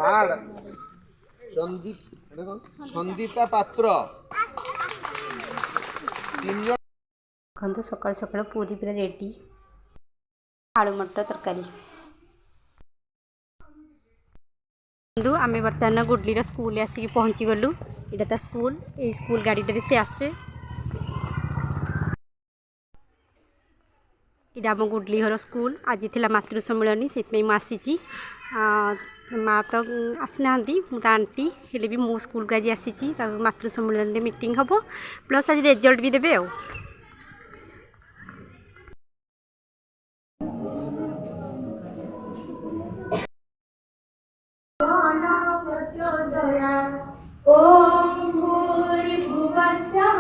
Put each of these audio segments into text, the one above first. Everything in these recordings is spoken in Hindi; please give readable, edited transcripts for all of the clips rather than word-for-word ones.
हार्ड संदीता पात्र तीन जन देखो सकाल सकाल पूरी पूरा रेडी आलू मटर तरकारी बंधु आम बर्तमान गुडलीर स्कूल आसिक पहुँची गलु यहाँ ता स्कूल ये स्कूल गाड़ी से आसे यहाँ आम गुडली घर स्कूल आज थी मातृ सम्मिलनी से आसी माँ तो आसीना मुझे आंटी हेल्ले भी मो स्कूल को आज आसी मातृ सम्मिलन मीटिंग हम प्लस आज रिजल्ट भी देवे आ ओम भूर्भुवस्सः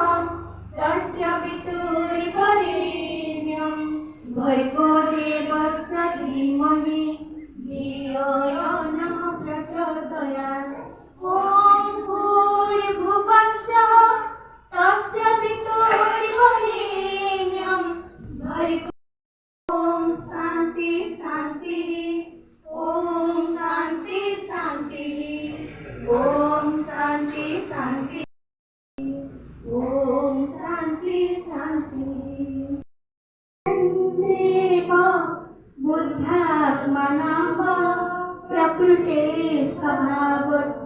तस्य पितुर्वरेण्यं भर्गो देवस्य धीमहि धियो यो नः प्रचोदयात् ओम भूर्भुवस्सः तस्य पितुर्वरेण्यं भर्गो ओम शांति शांति ओम शांति शांति ओम शांति शांति ओम शांति शांति देव बुद्धात्मनाः प्रकृते स्वभावत्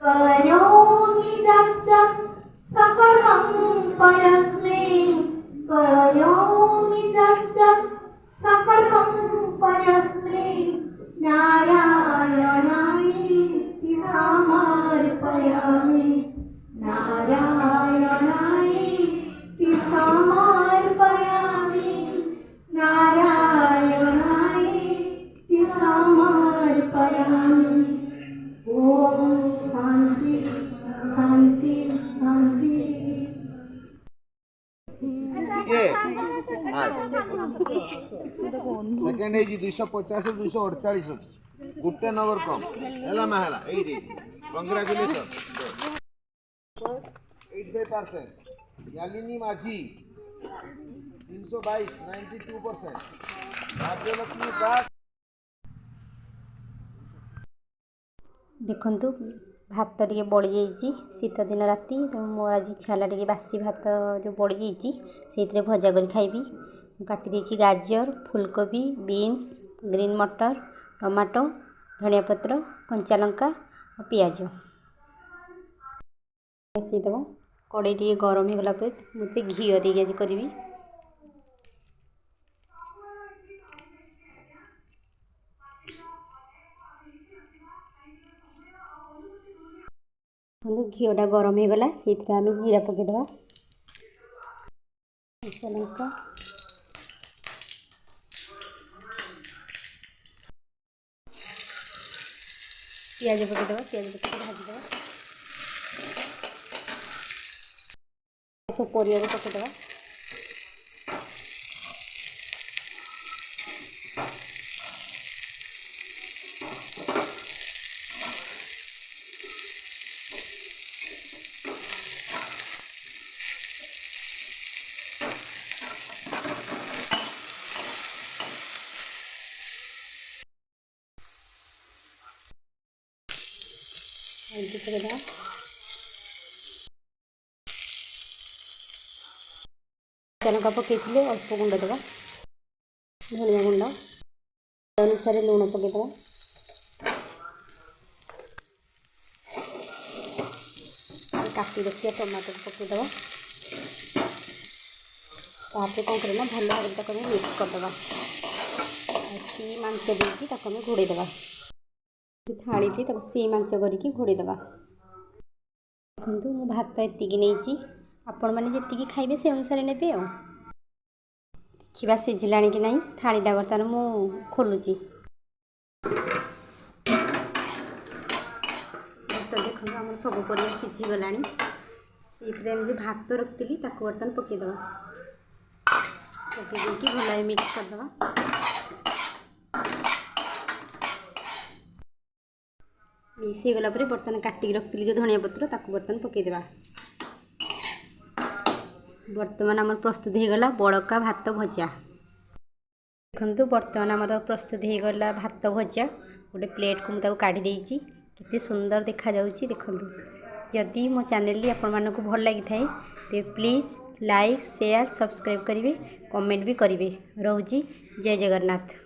करोमि जगत् सकलं परस्मै करोमि जगत् सकलं परस्मै नारायणाय समर्पयामि नारायणाय समर्पयामि नारायणाय समर्पयामि ओम शांति शांति शांति सेकंड है 250 248 गुटे नंबर कम है महला कंग्रेचुलेशन 85% यालिनी माझी 322 92% भाग्यलक्ष्मी दास देखु भात टे बड़ी जाइए शीत दिन राति तो मो आज छाला टे बासी भात जो बड़ी जाइए से भजा कर खाइबी काटी देछि गाजर फूलकोबी बीन्स ग्रीन मटर टमाटो धनिया पत्र कंचा लंका और पियाज मिसईदेव कड़े टे गरम होगा मुझे घी देगी आज करी घीटा गरम होगला से आम जीरा पकईदे कंचा लंका पियाज पकईदे पियाज पकड़ भाजीदे सब परिया पकईदे पकईदे लंका पकई अल्प गुंड देवा धनिया गुंड अनुसार लुण पकईदे काटी रखिए टमाटर पकईदे तापर कौन करना भल भाव मिक्स करदे सी मांस देकी घोड़ेदे थाली सी मांस करके घोड़ेदे देखो मु भात एतिकी नहीं आपण मैंने जी खाइबे से अनुसार ने देखा सिझिला कि नहीं थालीटा बर्तमान मु खोलुची तो देखो आम सब पर सिझीगला ये भात रखी बर्तमान पकईदे पकई भल मिक्स करदे मिक्स हो गला बर्तमान काटिक रखी जो धनिया पत्र बर्तमान पकईदे बर्तमान आम प्रस्तुत होगला बड़का भात भजा देखु बर्तमान आम प्रस्तुत होगला भात भजा गोटे प्लेट को मुझे काढ़ी देती केते सुंदर देखा जाउची देखंतु। जदि मो चैनल आपण मानक भल लगी थाए तो प्लीज़ लाइक शेयर सब्सक्राइब करेंगे कमेंट भी करेंगे। रोजी जय जगन्नाथ।